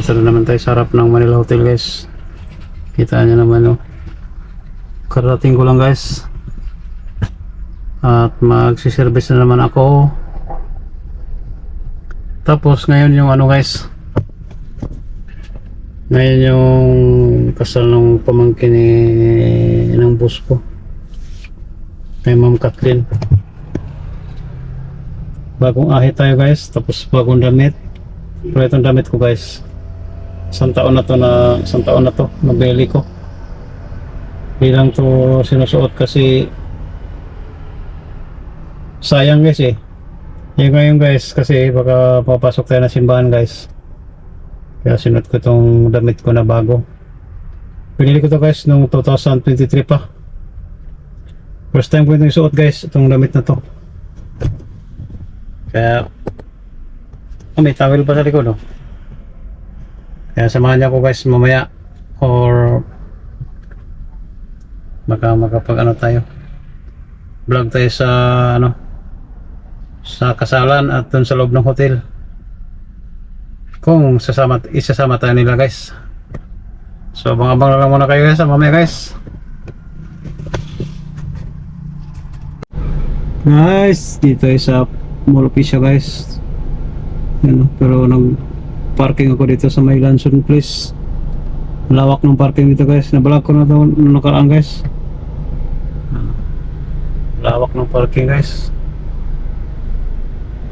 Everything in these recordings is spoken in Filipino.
Dito na naman tayo sa harap ng Manila Hotel, guys. Kita nyo naman, oh. Karating ko lang, guys. At magsiservice na naman ako. Tapos ngayon yung ano, guys. Ngayon yung kasal ng pamangkin ng boss ko, kay Ma'am Kathleen. Bagong ahit tayo, guys. Tapos bagong damit. Pero itong damit ko, guys, isang taon na to nabili ko. Hindi lang to sinusuot kasi sayang, guys, eh. Yung ngayon, guys, kasi baka papasok tayo na simbahan, guys. Kaya sinuot ko itong damit ko na bago. Pinili ko to, guys, noong 2023 pa. First time ko itong isuot, guys, itong damit na to. Kaya may towel pa sa likod, no? Kaya samahan niyo ako, guys, mamaya, or makapag ano tayo, vlog tayo sa ano, sa kasalan at dun sa loob ng hotel, kung isasama tayo nila, guys. So abang-abang na lang muna kayo, guys, mamaya, guys. Dito ay sa Mall of Asia, guys. Yan, pero nag-parking ako dito sa may Lanson Place. Lawak ng parking dito, guys. Nabalag ko na ito nung nakaraan, guys. Lawak ng parking, guys.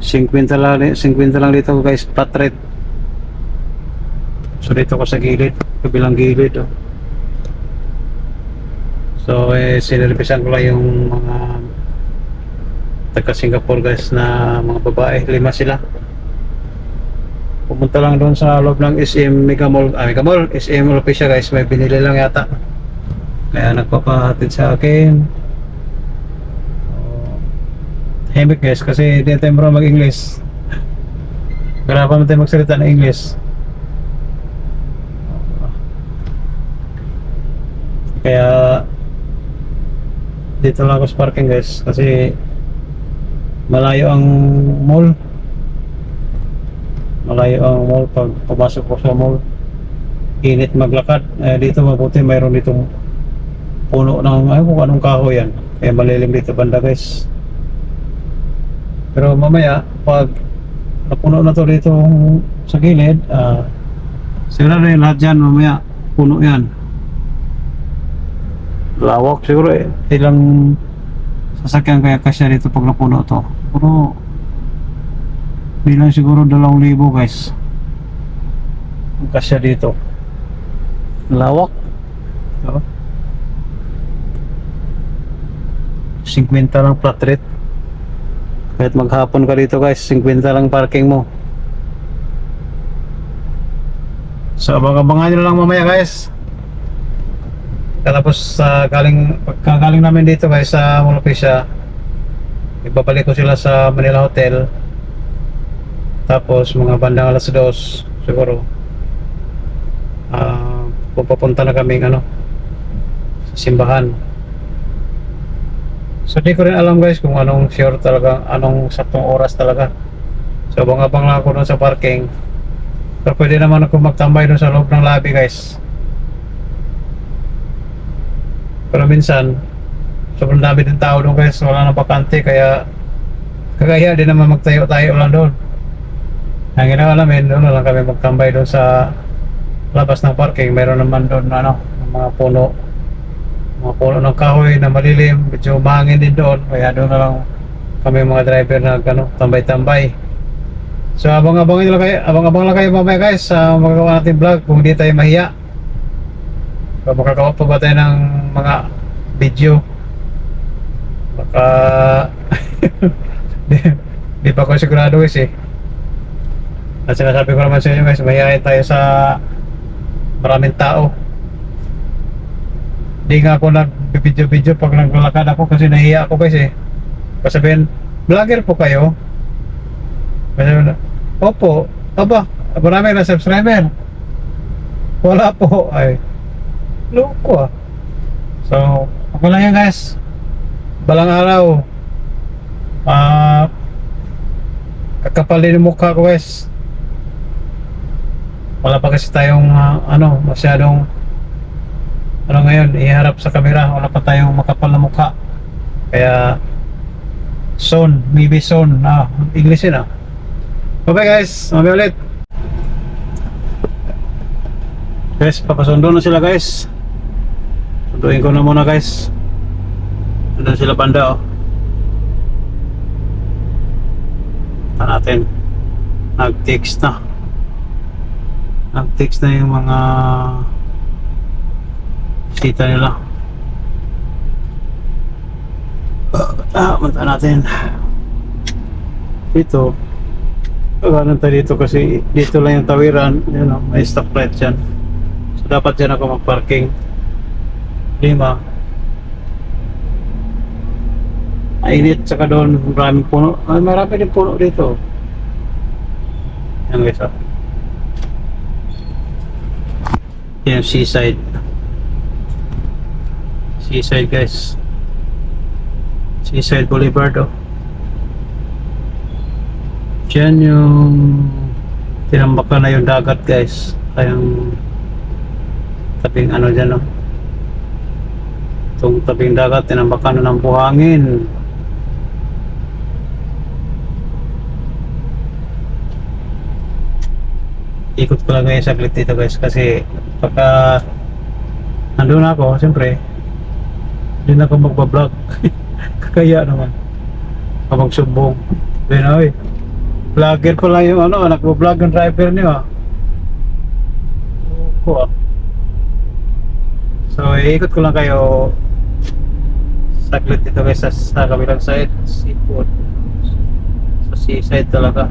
50 lang dito, guys, flat rate. So dito ko sa gilid, kabilang gilid, oh. So sinervisan ko lang yung mga taga Singapore, guys, na mga babae, 5 sila. Pumunta lang doon sa loob ng SM Mega Mall, SM Mall of Asia, guys. May binili lang yata, kaya nagpapahatid sa akin. Hemik, guys, kasi di tayo marunong mag-English. Kaya pa man tayo magsalita ng English. Kaya dito lang ako sa parking, guys, kasi malayo ang mall. Pag pumasok ko sa mall, init maglakad. Dito mabuti mayroon ditong puno ng kung anong kahoy yan, kaya malilim dito banda, guys. Pero mamaya pag napuno na to dito sa gilid, siguro na yung lahat dyan mamaya puno yan. Lawak siguro, ilang sasakyan kaya kasya dito pag napuno to. Pero bilang siguro 2,000, guys, ang kasya dito. Lawak, so, 50 lang flat rate. Kahit maghapon ka dito, guys, 50 lang parking mo. So abang-abangan nyo lang mamaya, guys. Tapos pagkagaling namin dito, guys, sa Mall of Asia, ibabalik ko sila sa Manila Hotel. Tapos mga bandang alas 2 siguro, pupunta na kaming sa simbahan. So di ko rin alam, guys, kung anong sure talaga, anong saktong oras talaga. So abang-abang lang ako doon sa parking. So pwede naman ako magtambay doon sa loob ng lobby, guys. Pero minsan sobrang dami din tao doon, guys, wala nang bakante, kaya kagaya din naman magtayo-tayo lang doon. Ang ginawa namin, doon na lang kami magtambay doon sa labas ng parking. Mayroon naman doon mga puno ng kahoy na malilim, medyo mahangin din doon, kaya doon na lang kami mga driver na tambay-tambay. So abang-abang lang kayo mamaya, guys, sa magagawa natin vlog, kung hindi tayo mahiya. So makagawa pa ba tayo ng mga video? Baka di pa ako sigurado, guys, eh. At sinasabi ko naman sa inyo, guys, mahihayin tayo sa maraming tao. Di nga ako nag-video pag naglalakad ako kasi nahiya ako, guys, eh. Sabihin, vlogger po kayo? Sabihin, opo. Aba, marami na subscriber. Wala po. Ay, loko, ah. So ako lang yan, guys. Balang araw, kakapalin yung mukha ko, guys. Wala pa kasi tayong masyadong ngayon, iharap sa camera. Wala pa tayong makapal na mukha. Kaya soon, maybe soon. English yun. Okay guys, mamaya ulit. Guys, papasundo na sila guys. Sunduin ko na muna guys. Sundan sila banda natin. Nag-text na yung mga sita nila. Manta natin dito. Pagkanan tayo dito kasi dito lang yung tawiran. May stoplight dyan, so dapat dyan ako mag-parking. 5 mainit, saka doon maraming puno. Marami din puno dito. Yan guys, yan seaside guys. Seaside Boulevard Diyan yung tinambakan na yung dagat guys. Yung tabing dyan itong tabing dagat, tinambakan na ng buhangin. Ikot ko lang ngayon saglit dito guys, kasi pagka nandun ako, siyempre hindi na ako magbablog. Kaya naman kapag sumbong Binoy, vlogger pala yung nagbablog ng driver niyo So ikot ko lang kayo saglit dito guys sa kabilang side. Seafood sa seaside talaga.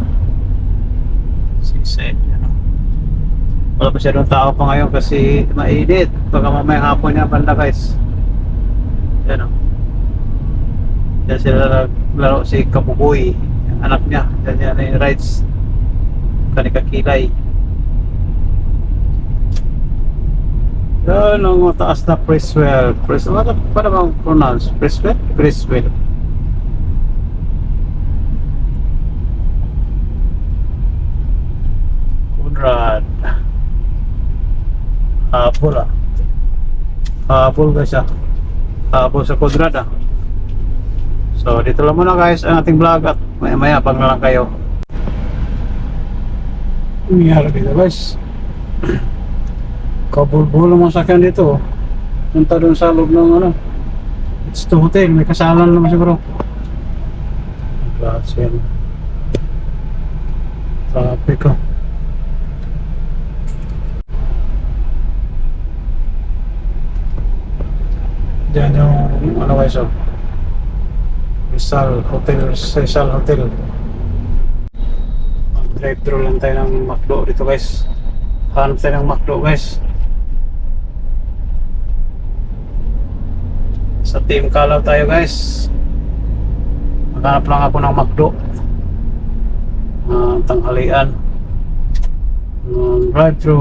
Seaside wala pa siya tao pa ngayon kasi mainit. Baka mamaya hapon niya banda guys. Yan Yan sila naglaro si Kapuboy, yung anak niya. Yan yung rides Kanikakilay. Yan ang mataas na Criswell. Paano bang pronounce? Criswell? Criswell. Conrad. Habol guys habol sa Conrad So dito lang muna guys ang ating vlog, at maya pag na lang kayo. Nangyari dito guys, kabulbulo mga sakyan dito. Punta doon sa loob ng It's the hotel, may kasalan naman siguro. Klase yan, traffic Diyan yung guys Rizal Hotel. Drive thru lang tayo ng McDo dito guys. Hanap tayo ng McDo guys. Sa Team Kalaw tayo guys. Maghanap lang ako ng McDo. Tanghalian. Drive thru.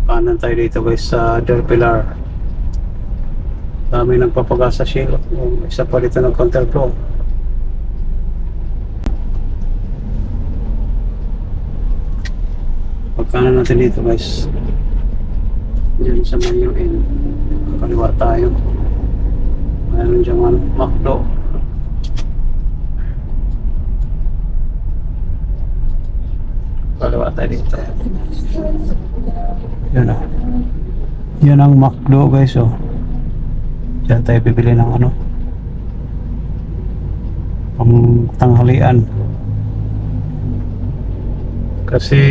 Kanan tayo dito guys sa Del Pilar. Dami nagpapagasa Shilo. Isa pa dito ng counterflow. Pagkanan natin dito guys, dyan sa Mayuin, kakaliwa tayo. Mayroon dyan McDo. Kaliwa tayo dito. Yan ang McDo guys Diyan tayo bibili ng pang tanghalian. Kasi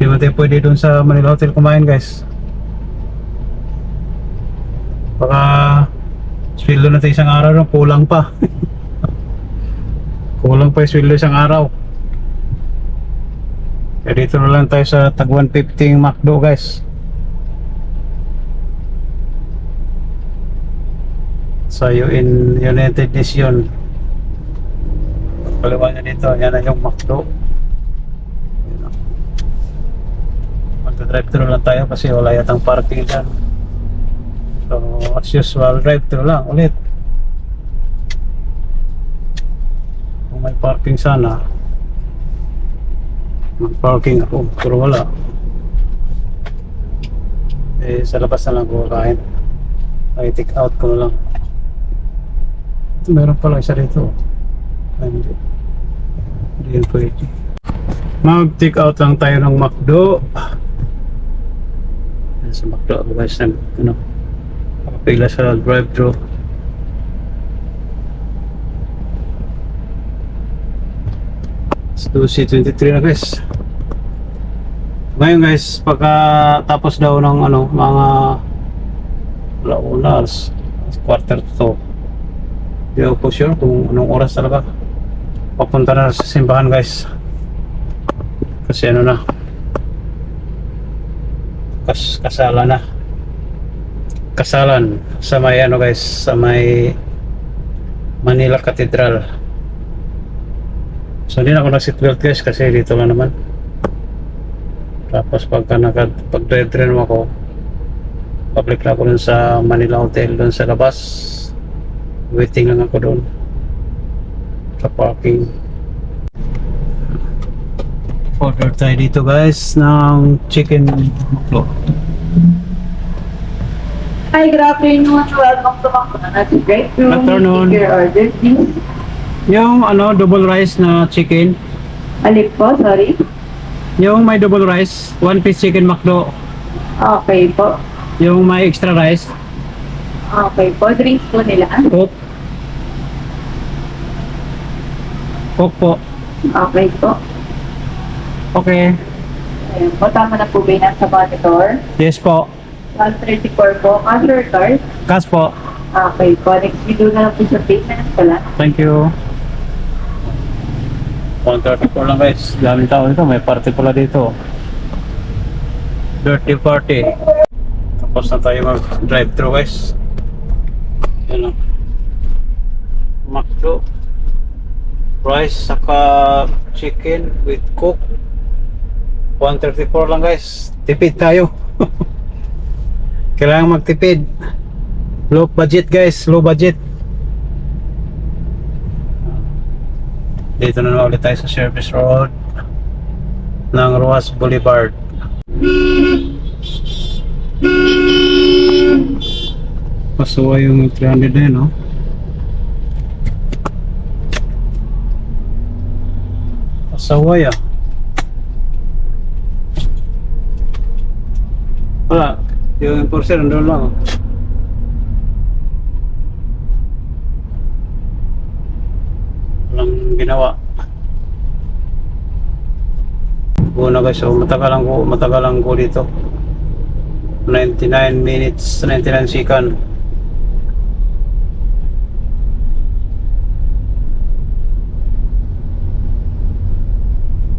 di ba tayo pwede doon sa Manila Hotel kumain guys. Baka sweldo natin isang araw kulang pa. Kulang pa yung sweldo isang araw. Kaya dito na lang tayo sa tag 150 McDo guys. Sa United Nation. Kaliwa nyo dito, yan na yung McDo. Magta-drive-thru lang tayo kasi wala yatang parking dyan. So as usual, drive-thru lang ulit. Kung may parking sana, Mag-parking ako, pero wala. Eh, sa labas na lang ako kakain. Ay, take out ko na lang. Ito, meron pala isa rito. Ay, hindi. Hindi yun pwede. Mag-take out lang tayo ng McDo. Yan sa McDo ako guys, ano, nakapila sa drive-thru. It's 2:23 na guys. Ngayon guys, pagka tapos daw ng ano, mga launas, quarter to 2. Hindi ako po sure kung anong oras talaga. Papunta na sa simbahan guys. Kasi ano na, kasalan na. Kasalan sa may ano guys, sa may Manila Cathedral. So hindi na ako nag-seatbelt guys kasi dito lang naman. Tapos pag-drive mo ako, public na ako dun sa Manila Hotel dun sa labas. Waiting lang ako dun sa parking. Order tayo dito guys ng chicken McDo. Hi, good afternoon. Welcome to McDonald's drive-thru. Good afternoon. Take your order, please. Yung ano, double rice na chicken. Alip po, sorry. Yung may double rice, 1 piece chicken McDo. Okay po. Yung may extra rice. Okay po. Drinks po nila. Coke. Coke po. Okay po. Okay. Ayun po. Tama na po ba yung nasa monitor? Yes po. 134 po. Cash or card? Cash po. Okay po. Next video na lang po sa payment pala. Thank you. 134 lang guys. Daming tao dito. May party pala dito. Dirty party. Tapos na tayo mag-drive-thru guys. Yan o. McDo. Rice saka chicken with coke. 134 lang guys. Tipid tayo. Kailangan magtipid. Low budget guys. Low budget. Dito na naman ulit tayo sa service road ng Ruas Boulevard. Pasuwa yung 300 na yun, no? Pasaway ah. Wala. Yung enforcer nandun lang. Walang ginawa. Una guys, so matagalan ko dito. 99 minutes, 99 second.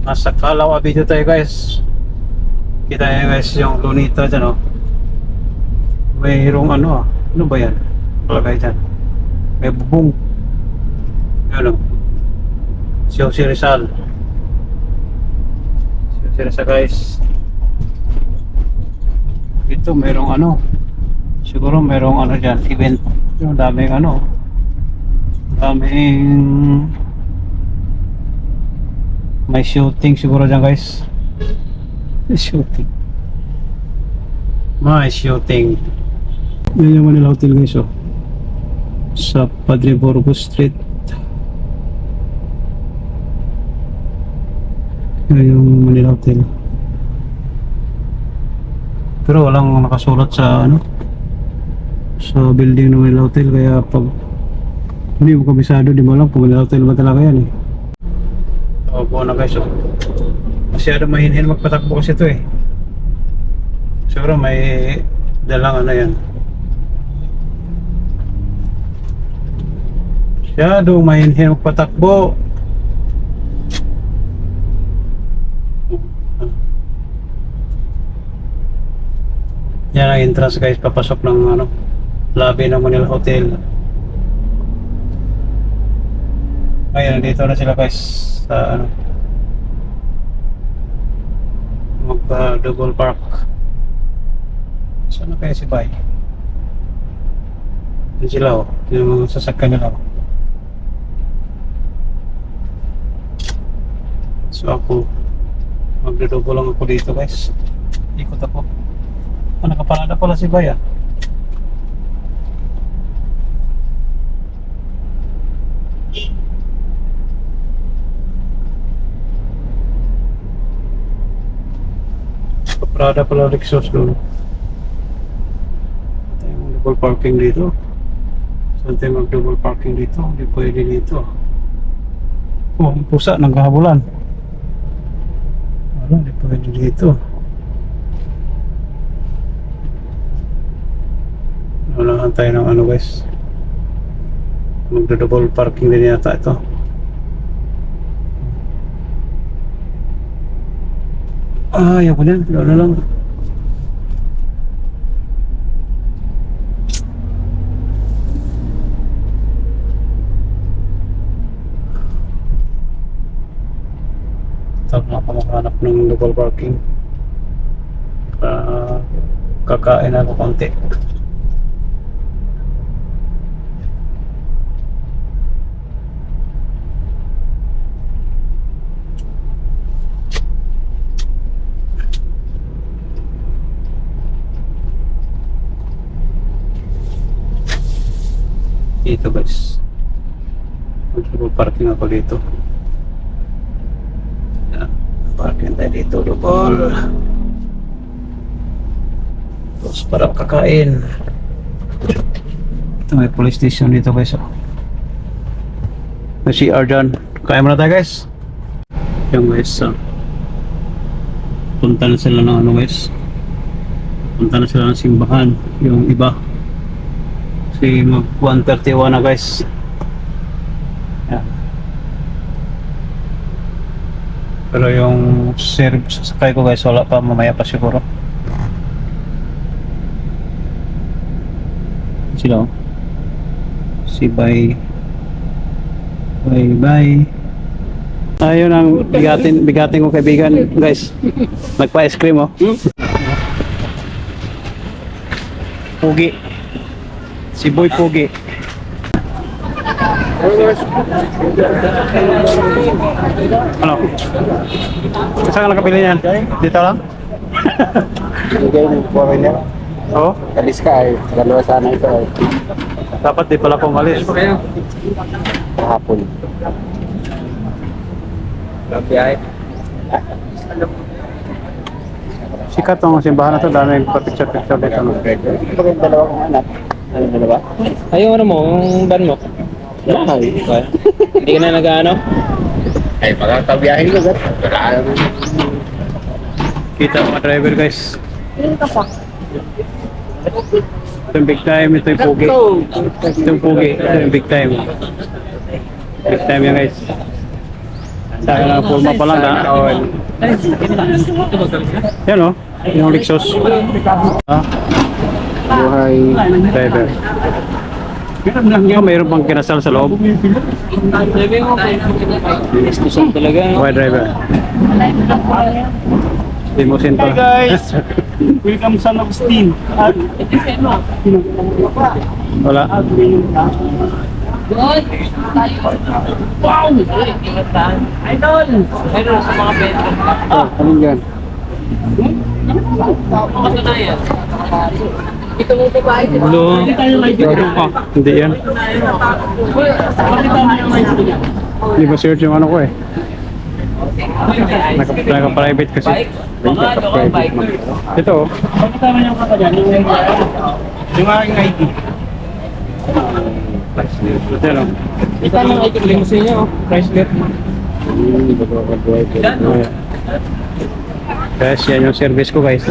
Nasa Calao video tayo guys. Kita nyo guys yung Lunita dyan, oh. Mayroong ano, ano ba yan? Palagay dyan. May bubong. Yun, oh. Si Rizal. Si Rizal guys. Dito mayroong ano. Siguro mayroong ano dyan, event. Yung daming ano. Daming may shooting siguro dyan guys. Shooting. May shooting. Yan yung Manila Hotel guys, oh. Sa Padre Burgos Street. Yan yung Manila Hotel. Pero walang nakasulat sa ano, sa building ng Manila Hotel, kaya pag hindi mo kabisado, di mo alam kung Manila Hotel ba talaga yan eh. Opo na guys, oh. Masyado mahinhin magpatakbo kasi ito eh. Siguro may dalang ano yan. Masyado mahinhin magpatakbo. Yan ang entrance guys, papasok ng ano, lobby ng Manila Hotel. Ngayon, nandito na sila guys sa ano, double park. Saan na kaya si Bay? Yan sila, oh. Yung mga sasakyan nila, oh. So ako Magdudubo lang ako dito guys. Ikot ako. Nakaparada pala si Baya. Nakaparada pala Lexus doon. Tayong double parking dito. Saan tayo mag-double parking dito? Hindi pwede dito. Oh, ang pusa, naghahabulan. Wala, hindi pwede dito. Wala tayo ng ano guys. Magdo-double parking din yata ito. Ayaw ko yan. Wala lang. Tapos na ako makahanap ng double parking. Kakain ako konti. Dito guys. Double parking ako dito. Parking tayo dito, double. Tapos para kakain. Ito may police station dito guys. May CR dyan. Kain muna tayo guys. Yung guys, punta na sila ng ano guys. Punta na sila ng simbahan. Yung iba. Kasi mag 1:31 na guys. Yan. Pero yung sasakay ko guys, wala pa, mamaya pa siguro. Sila oh. Si bye. Bye. Ayun ang bigatin ko kaibigan guys. Nagpa-ice cream oh. Pugi. Si Boy Pugi. Ano? Saan ka nakapili niyan? Dito lang? Bigay ng foreigner. Oo. Kalis ka ay, dalawa sana ito ay Dapat di pala kong alis. kahapon. Biyahe. Sikat ang simbahan na to. Dami pa-picture-picture dito. No? Ito yung dalawa kong anak. Ano dalawa? Ay, yung ano mo, yung van mo. Bahay. Hindi ka na nag-ano? Ay, magkakabiyahin ko. Wala. Kita mga driver guys. Ito yung big time. Ito yung Pugi. Ito yung Pugi. Ito yung big time. Big time yan guys. Saka na pulma pa lang na. Yan o. Yung Lexus. Buhay driver. Mayroon pang kinasal sa loob. Istusan talaga. Buhay driver. Limousine pa. Hey guys! Welcome San Agustin. Wala. Wow! Idol! Meron sa mga bento. Anong yan? Makatunayan. Ito mo ba ba? Blue. Hindi tayo may video. Hindi yan. Pakita mo yung may video. Hindi ba search yung ano ko eh. Naka-private kasi. Mga ano ka, bike. Ito oh. Pakita mo yung kaka dyan. Yung aking ID. Yan oh. Ito lang ay limousine niya, oh. Chrysler. Ayan. Guys, yan yung service ko guys.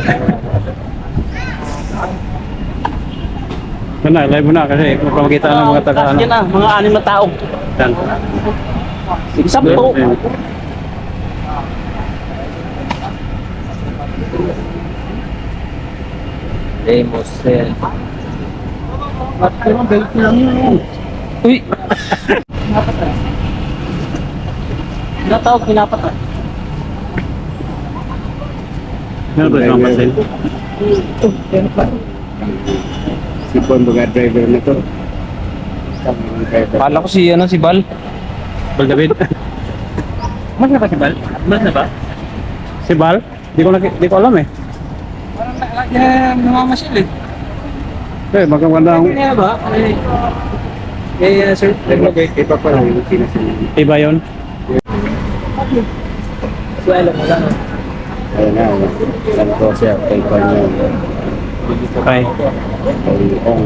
Yan na, live mo na kasi makakita ng mga taga ano. Yan na, mga 6 na tao. Yan. 10. Ayan. Limousine. Pero belt lang yun. Uy! Pinapatay. Natawag pinapatay. Meron ba yung pasin? Si Bon, mga driver na to. Isang driver. Kala ko si, ano, si Bal. Bal David. Mas na ba si Bal? Mas na ba? Si Bal? Di ko alam eh. Parang lagi namamasyal eh. Eh, maganda ang Kaya ba? Sir, naglagay. Iba pa lang yung kinasin. iba yun. Swelo mo lang. Ayun na, alam ko siya kay Kanya. Okay. Kay Ong.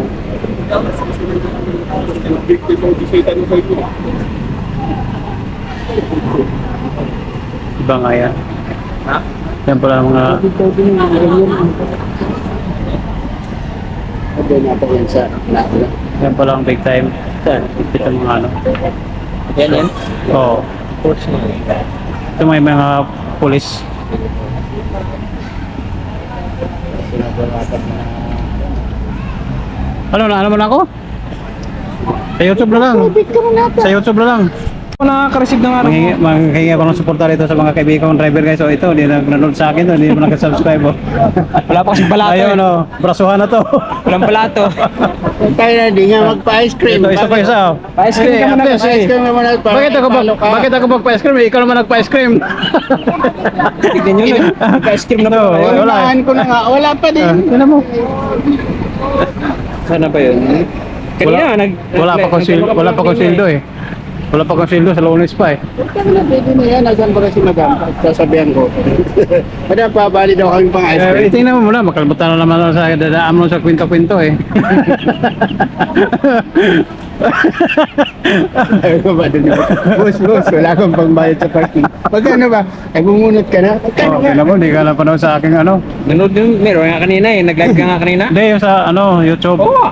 Iba nga yan. Ha? Yan pala mga Sabi na po yan sa naula. yan pala ang big time. Saan? Ito mga ano. Yan. Oo. Course mo. Ito may mga pulis. Sinabuhatan na Ano mo na ako? Sa YouTube na lang. Sa YouTube na lang. Nakaka-receive ng Manghingi ako ng suporta dito sa mga kaibigan kong driver guys. So ito, hindi na nanonood sa akin to, hindi mo nag-subscribe. Oh. Wala pa kasing balato Ayun, eh. no, brasuhan na to. Walang balato. tayo na, di nga magpa-ice cream. Ito, isa pa isa. Oh. Pa-ice cream ka muna Pa-ice kasi. cream naman. Bakit ako magpa-ice cream? Ikaw naman nagpa-ice cream. Tignan nyo, nag-ice cream na Ito, po kayo. wala. ko na nga, wala pa din. Tignan mo. Sana pa yun? Kanina, Wala pa kong sildo eh. Wala pa kong sildo sa Lunes pa eh. Kami na, pwede na yan. Nasaan ba kasi madam? Sasabihan ko. Madam, pabali daw kami pang ice cream. Tingnan mo muna, makalimutan na naman sa dadaan mo sa kwento-kwento eh. Ayaw ko ba doon? Boss, wala akong pangbayad sa parking. Magkano ba? Ay, bumunot ka na? Magkano Okay na mo, di ka na panood sa aking ano. Nanood din, meron nga kanina eh. Nag-live ka nga kanina. Hindi, yung sa ano, YouTube. Oo.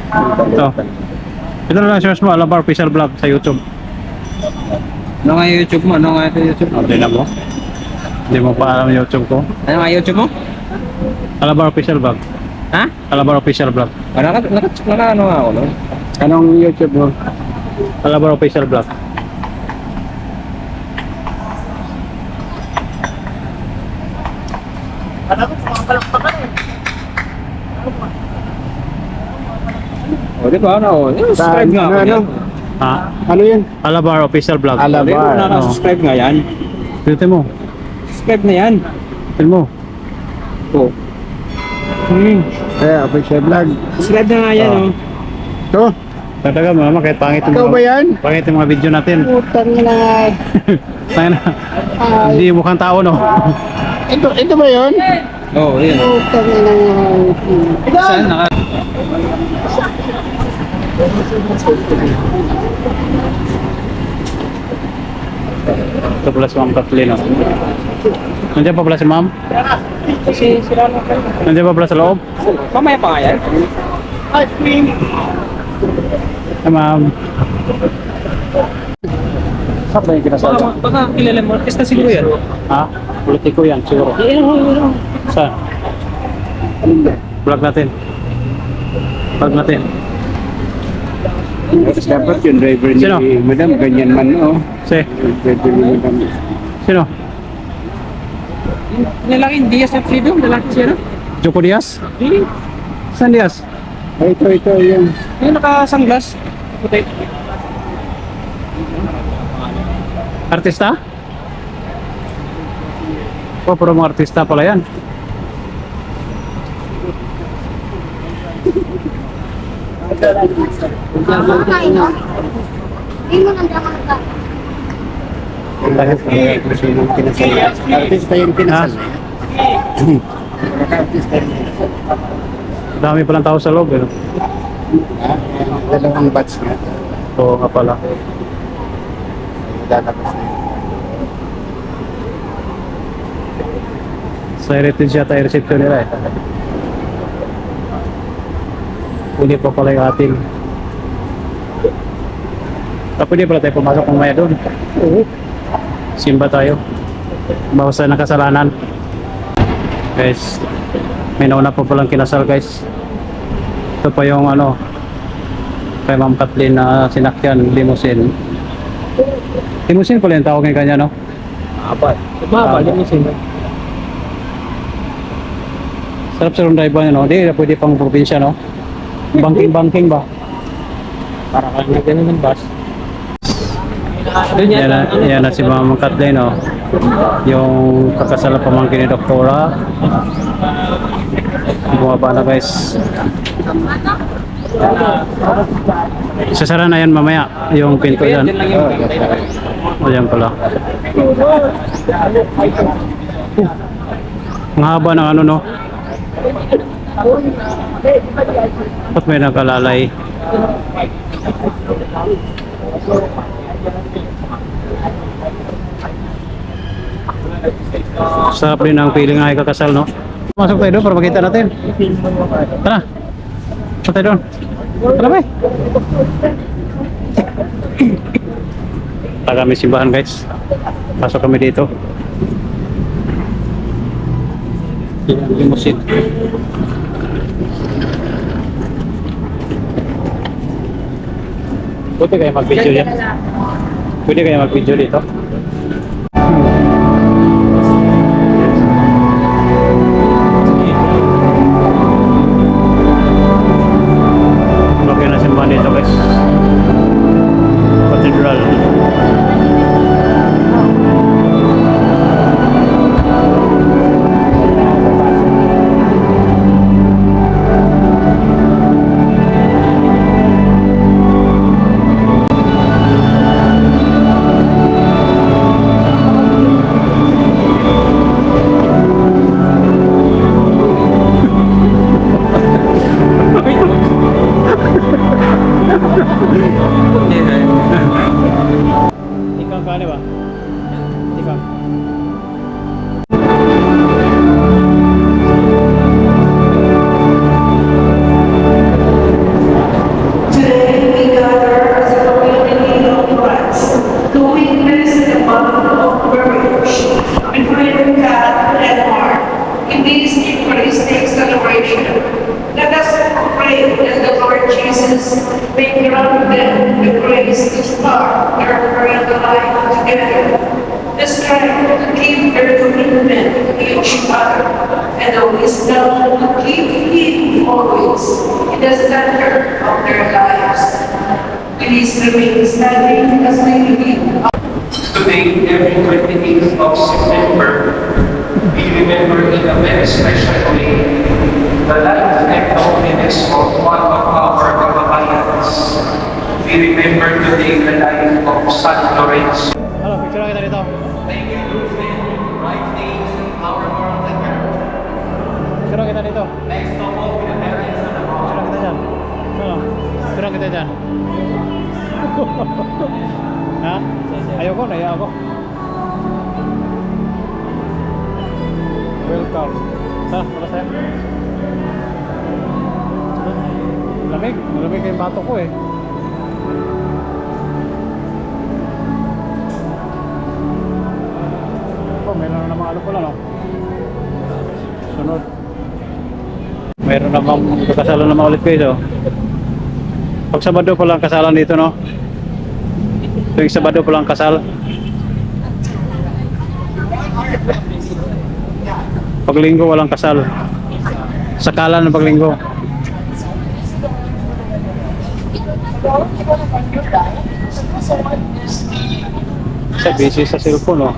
Ito. Ito na lang search mo, Alabar Official Vlog sa YouTube. Ano nga yung YouTube mo? Ano nga yung YouTube mo? Hindi na mo. Hindi mo pa alam yung YouTube ko. Ano nga yung YouTube mo? Alabar Official Vlog. Ha? Alabar Official Vlog. Ano nga ako, no? Anong YouTube mo? Alabar Official Vlog. O, di ba? Ano? Subscribe nga ako Ano? yan. Ha? Ano yun? Alabar Official Vlog. Alabar. Di ba? Nakasubscribe nga yan. Tignan mo. Subscribe na yan. Tignan mo. Oo. Eh, official vlog. Subscribe na nga yan, Oh. oh. Ito? Tataga mo naman kahit pangit Ikaw ba yan? pangit yung mga video natin. Putang na. Tayo na. Ay, Hindi mukhang tao no. ito ba yun? Oo, yun. Putang na. Saan? Naka... Ito pala si Ma'am Kathleen. Oh. Nandiyan pa pala si Ma'am? Kasi sila na kayo. Nandiyan pa pala sa loob? Mamaya pa nga yan. Ice cream. Ay Ma'am. Saan ba yung kinasal? Baka kilala mo. Artista siguro yan. Ha? Politiko yan siguro. Saan? Vlog natin. Vlog natin. Dapat yung driver ni Sino? Madam, ganyan man, no? Si? Yung driver ni Madam. Sino? Lalaki, Diaz at Freedom. Lalaki siya, no? Joko Diaz? Really? Saan Diaz? Ay, ito, yung... Yung naka-sunglass. Puti. Artista? Oh, puro mga artista pala yan. Kumakain, no? Hindi mo nandiyan ka. Kung sino yung kinasal. Artista yung kinasal. Artista yung kinasal. Dami palang tao sa loob. Eh. Dalawang batch nga. Oo nga pala. Lalabas na yun. Sa heritage yata yung reception nila eh. Uli pa pala yung atin. Tapos hindi pala tayo pumasok mamaya doon. Oo. Simba tayo. Bawas tayo ng kasalanan. Guys, may nauna pa palang kinasal guys. Ito pa yung ano, kay Ma'am Kathleen na sinakyan, limousine. Limousine pala yung tawag ng kanya, no? Apat. Mababa, din mo sila. Sarap sa driver niya, no? Di, pwede pang probinsya, no? Banking ba? Para ka na ganun ng bus. Doon Yan na si Ma'am Kathleen, no? Yung kakasal na pamangkin ni Doktora. Bumaba na guys. Sasara na yan mamaya. Yung pinto yan. O yan pala. Ang haba ng ano no. Ba't may nakalalay? Sarap din ang feeling ay kakasal no. Masok tayo doon para makita natin. Tara. Masok tayo doon. Tara ba? Tara kami simbahan guys. Pasok kami dito. Limusin. Pwede kayo mag-video dyan? Pwede kayo mag-video dito? Laki na simbahan dito guys. Cathedral. Tikang ka ba? Tikang. Today we gather as a community of Christ to witness the month of marriage between God and heart. In this Eucharistic celebration, let us pray that the Lord Jesus may grant them the grace to start their married life together, the strength to keep their commitment to each other, and the wisdom to keep Him always in the center of their lives. Please remain standing as we begin. Today, every 28th of September, we remember in a very special way the life and holiness of one of our kababayans. We remember today the life of San Lorenzo. Halo, picture kita dito. Thank you, Ruben. Right name, our moral thinker. Picture kita dito. Next of all, the parents and the mom. Picture kita dyan. Halo, picture kita dyan. Ha? Ayoko, naiya ako. Welcome. Tara, para sa'yo. Lamig. Malamig yung bato ko eh. Oh, meron na namang ano pala no? Sunod. Meron namang kasalan naman ulit kayo. Pag Sabado pa lang kasalan dito no? Tuwing Sabado pa lang kasal. Pag Linggo walang kasal. Sakalan ng Paglinggo. Sa busy sa cellphone no?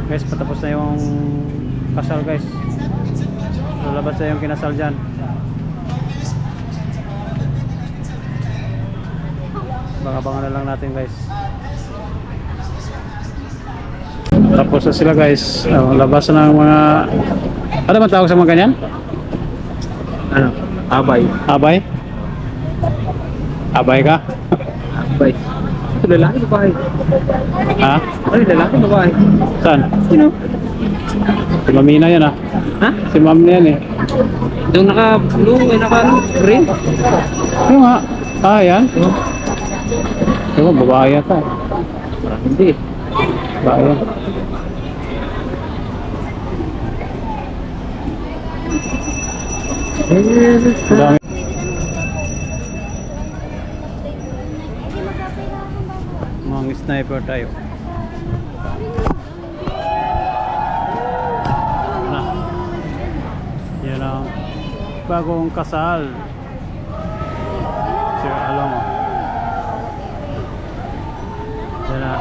Guys, patapos na yung kasal guys. Lalabas na yung kinasal dyan. Abangan na lang natin guys. Tapos na sila guys. Labas na ng mga... Ano ba tawag sa mga ganyan? Ano? Abay. Abay? Abay ka? Abay. Ito lalaki babae. Ha? Ay, lalaki babae. Saan? Sino? Si Mamina yan ah. Ha? Si Mam na yan eh. Yung naka-blue, naka-green. Ano nga? Ah, yan? Diba, babae yata. Hindi. Babae yan. Ang dami. Mga sniper tayo. Na. Yan ang bagong kasal. Si Sir Along. Yan na.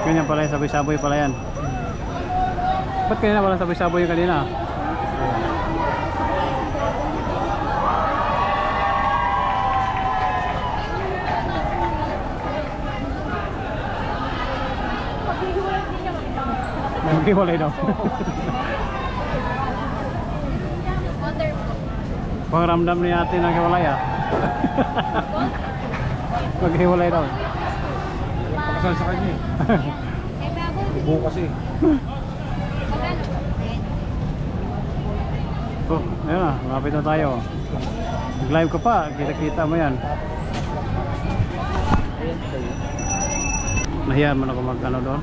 Ganyan pala yung saboy-saboy pala yan. Ba't kanina walang saboy-saboy yung kanina? Maghiwalay daw. Pangramdam ni ate naghiwalay ah. Maghiwalay daw. Pakasal sa kanya eh. Buo kasi. Oh, ayun na, malapit na tayo. Nag-live ka pa, kita-kita mo yan. Nahiyan mo na kung mag-ano doon.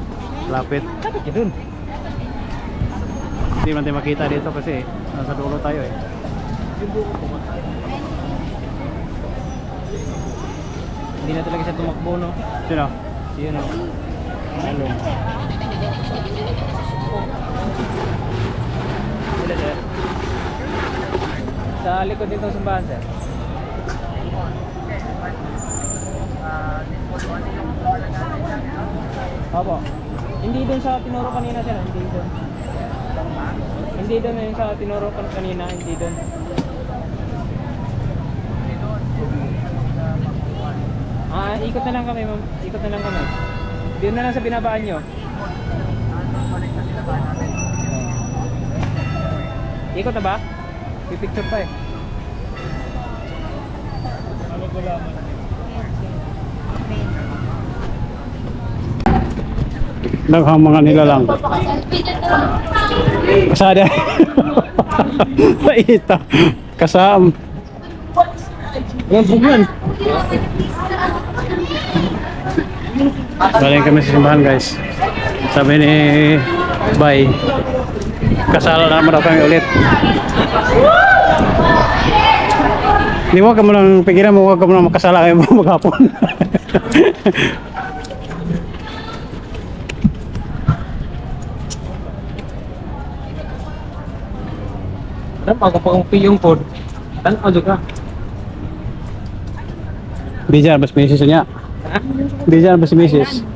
Lapit. Kapit ka dun. Hindi man tayo makita dito kasi nasa dulo tayo eh. Hindi na talaga siya tumakbo, no? Sino? Yun, no? Ano? Sila, sir. Sa likod nitong simbahan, sir. Opo. Hindi doon sa tinuro kanina, sir. Hindi doon. Hindi doon yung sa tinuro kanina. Hindi doon. Ikot na lang kami, ma'am. Ikot na lang kami. Doon na lang sa binabaan nyo. Ikot na ba? Pipicture pa eh. Ano ko laman? Daghang mga nilalang. Kasada. Paita. Kasam. Yan, bugyan. Balik kami sa simbahan guys. Sabi ni Bay, kasal naman daw kami ulit. Hindi mo ka mo lang pigilan mo, huwag ka mo lang makasala kayo mo maghapon. Alam, ako pa kong piyong pod. Tanaw ka. Di dyan, bas misis niya. Di dyan, bas misis.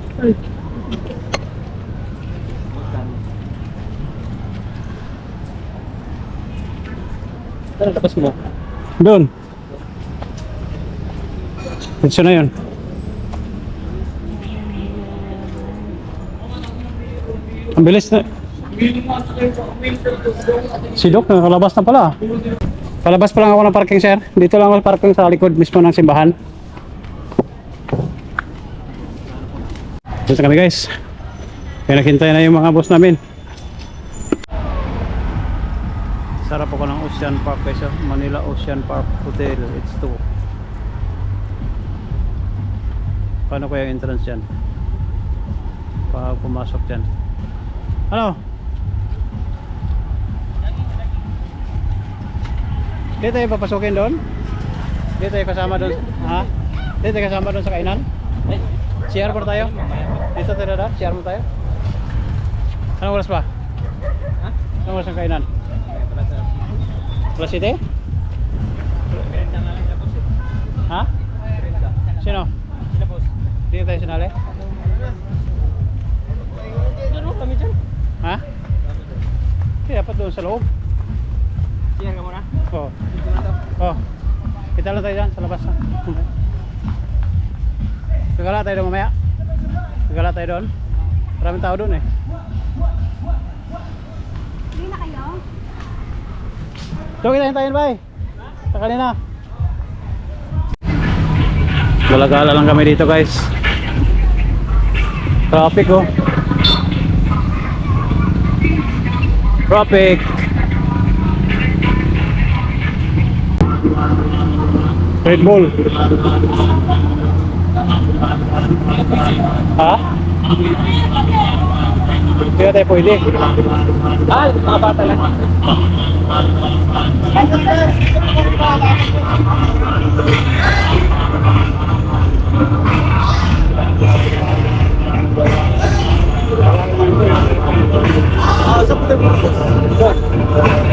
Saan tapos mo? Doon. Dito na yun. Ang bilis na. Si Doc, nakalabas na pala. Palabas pa lang ako ng parking, sir. Dito lang ako parking sa likod mismo ng simbahan. Dito kami guys. Kaya naghintay na yung mga boss namin. Sarap ako ng Ocean Park guys. Manila Ocean Park Hotel. It's 2. Paano kaya yung entrance dyan? Pag pumasok dyan. Ano? Dito tayo papasukin doon? Dito tayo kasama doon? Ha? Dito tayo kasama doon sa kainan? CR mo tayo? Dito tayo dada? CR mo tayo? Anong oras pa? Ha? Anong oras ang kainan? Plus City? Ha? Sino? Dito tayo sinali? Ano kami dyan? Ha? Hindi dapat doon sa loob. Siyan ka muna? Oo. Oh. Kita lang tayo dyan sa labas. Gagala tayo doon mamaya. Gagala tayo doon. Maraming tao doon eh. Hindi na kayo? Doon kita hintayin ba eh? Sa kanina. Galagala lang kami dito guys. Traffic oh. Traffic. Red Bull. Ha? Hindi na tayo pwede. Mga bata lang.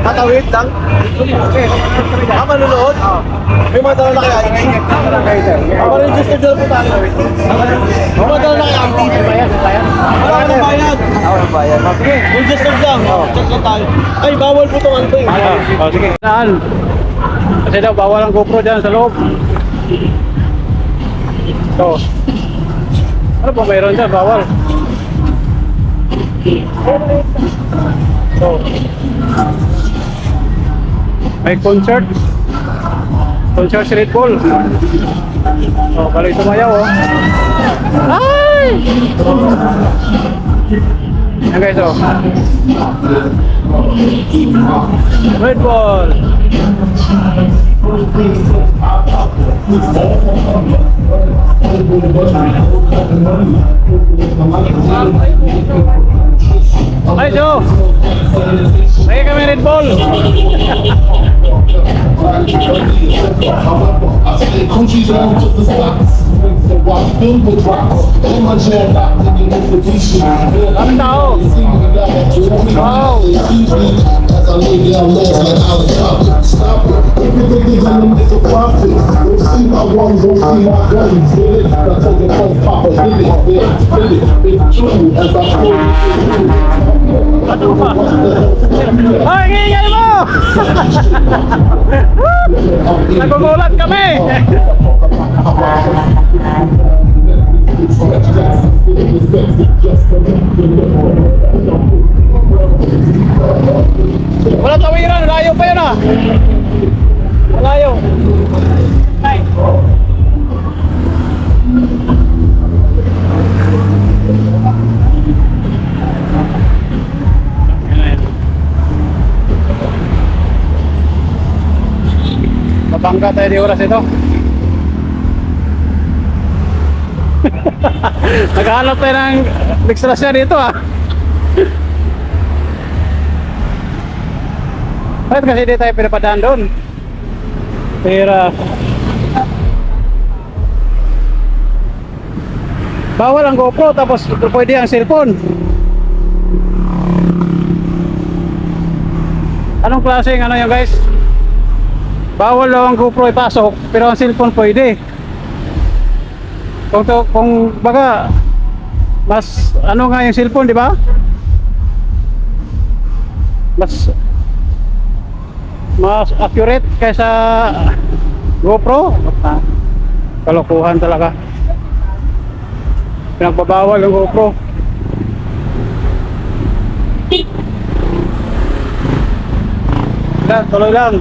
Tatawid lang? Okay. Manunood? May mga dala na kaya? Registered na po tayo. May mga dala na kaya? Wala ka ng bayad. Okay, registered lang. Check lang tayo. Ay, bawal po itong ano eh. Oh, sige. Saan? Kasi daw bawal ang GoPro dyan sa loob. So, ano po mayroon dyan? Bawal. So, may concert. Concert si Red Bull. Oh, balik sumayaw oh. Ay! Yan guys oh. Red Bull. Ay Joe. Lagi kami Red Bull. Daming tao. Wow. Ano ba? Ay, ingay mo! Nagugulat kami! Wala tawiran, layo pa yun ah! Malayo! Ay! Mabangga tayo di oras ito. Naghahanap tayo ng distrasya dito ah. Bakit kasi di tayo pinapadaan doon? Pero bawal ang GoPro tapos pwede ang cellphone. Anong klaseng ano yun guys? Bawal daw ang GoPro ipasok, pero ang cellphone pwede. Kung baga mas ano nga yung cellphone, di ba? Mas accurate kaysa GoPro. Kalokohan talaga. Pinagbabawal ang GoPro. Lang, tuloy lang.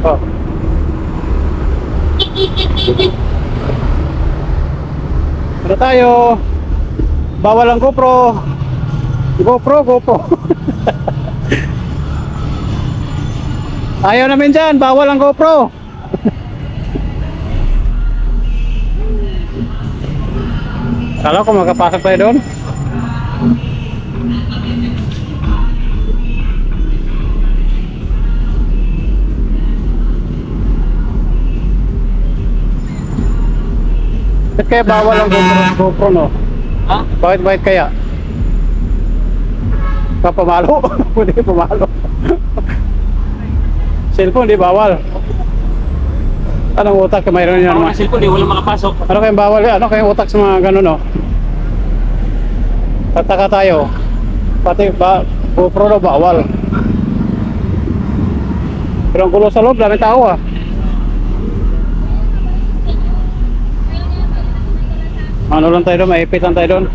Oh. Ano tayo? Bawal ang GoPro. GoPro. Ayaw namin dyan, bawal ang GoPro. Kala ko makapasok tayo doon. Bakit kaya bawal ang GoPro no? Ha? Bakit kaya? Papamalo? Pwede pamalo. Cellphone di bawal. Anong utak ka mayroon yan? Mga cellphone di wala makapasok. Ano kayong bawal? Ano kayong utak sa mga ganun no? Tataka tayo. Pati GoPro no bawal. Pero ang gulo sa loob, daming tao ah. Ano lang tayo doon, maipit lang tayo doon.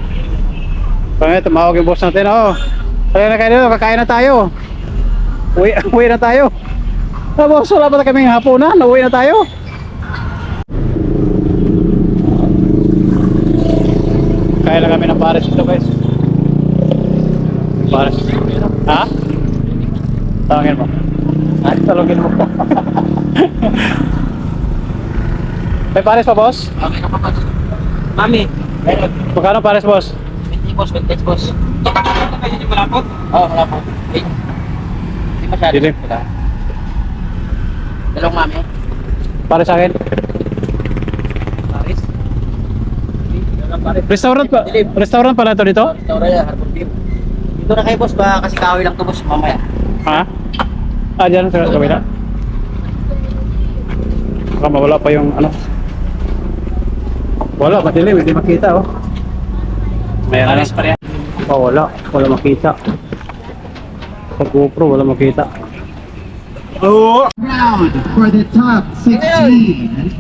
Kaya tumawag yung boss natin, oh. Kaya na kayo doon, kakain na tayo. Uwi na tayo. Boss, wala pa kaming hapunan, uwi na tayo. Kaya na kami ng pares ito guys. Pares. Ha? Tawagin mo. Talogin mo po. May pares pa boss? Okay ka pa pa. Mami. Magkano pares boss? 20 boss, 20 boss. Kaya di malapot? Oo, malapot. Wait. Hindi masyado. Hindi. Dalawang mami. Pares sa akin. Paris. Dalawang Paris. Restaurant pala ito dito? Tauraya, Harbor Beef. Dito na kayo boss ba? Kasi kahoy lang to boss mamaya. Ha? Ah, dyan sa kabila. Baka mawala pa yung ano. Wala, madilim, hindi makita oh. May ano pa rin. Oh, wala makita. Sa GoPro, wala makita. Round for the top 16.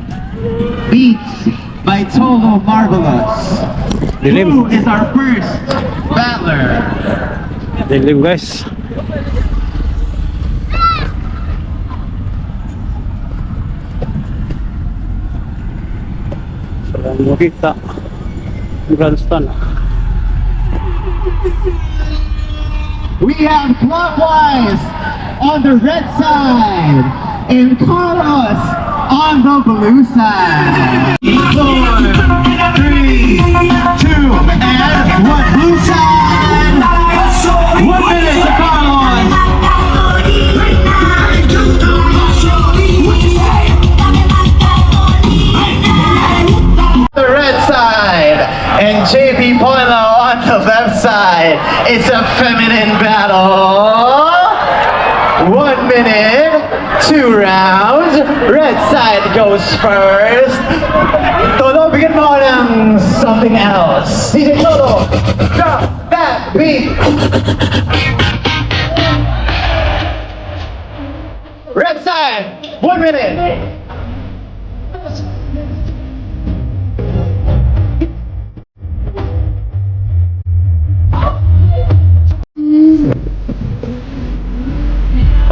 Beats by Tolo Marvelous. Dilim. Who is our first battler? Dilim guys. Wala makita. Grandstand. We have clockwise on the red side and Carlos on the blue side. 4, 3, 2, and 1 blue side. 1 minute to Carlos. The red side and JP Poilo on the left side. It's a feminine battle. 1 minute, 2 rounds. Red side goes first. Todo, bigyan mo ng something else. DJ Todo, drop that beat. Red side, 1 minute.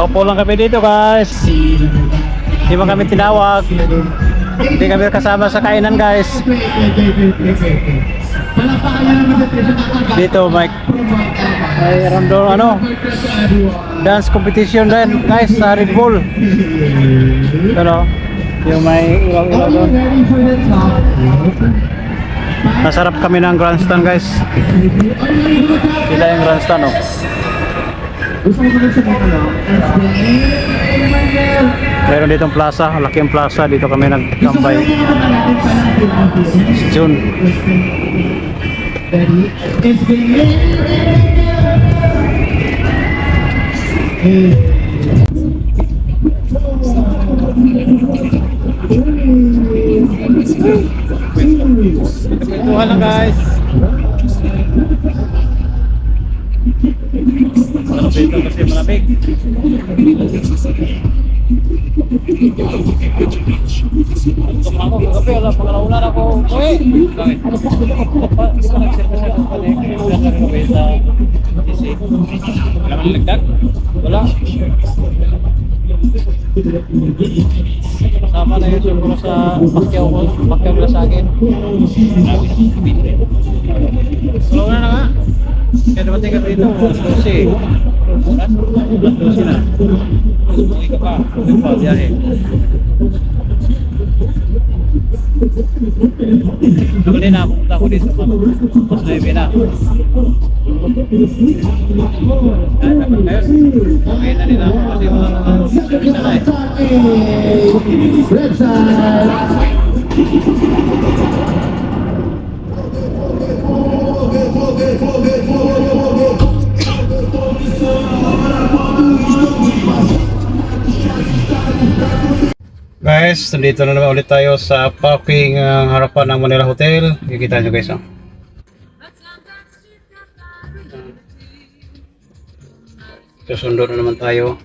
Opo lang kami dito guys. Hindi mo kami tinawag. Hindi kami kasama sa kainan guys. Dito Mike. May random ano, dance competition din guys sa Red Bull. Ano? Yung may ilaw-ilaw doon. Nasarap kami ng grandstand guys. Sila yung grandstand oh. Meron ditong plaza, laking plaza, dito kami nagtambay. June. Kwentuhan lang guys. Dito kasi malamig. Antok ako, kagabi, wala pang naulan ako. Uy! Bakit? Di ba nagservice ako kanina? Wala ka rin away sa DC. Wala kang nagdag? Wala. Sama na yun siguro sa Pacquiao ko. Pacquiao na sa akin. Wala na nga. Kaya dumating ka dito, 12 na. Hindi ka pa, hindi pa biyahe. Naman din na, pumunta ko dito sa Mas 9 na. Kaya dapat ngayon, okay na nila ako kasi wala naman service na eh. Red side. Guys, nandito na naman ulit tayo sa parking harapan ng Manila Hotel. Kikita nyo guys oh. Susundo na naman tayo.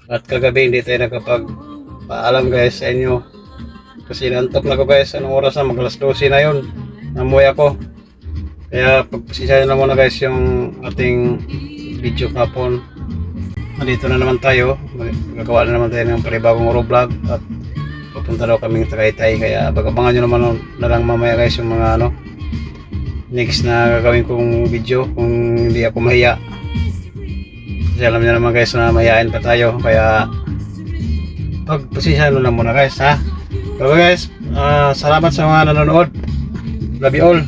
At kagabi hindi tayo nakapag-paalam guys sa inyo. Kasi naantok na ko guys. Anong oras na? Mag alas 12 na yun. Namuwi ako. Kaya pagpasisyahan na muna guys yung ating video kapon. Nandito na naman tayo. Magagawa na naman tayo ng panibagong vlog. At pupunta daw kaming Tagaytay. Kaya abangan nyo naman na lang mamaya guys yung mga ano next na gagawin kong video kung hindi ako mahiya. Kasi alam nyo naman guys na mahihain pa tayo. Kaya pagpasisyahan na muna guys ha. So guys, salamat sa mga nanonood. Love you all.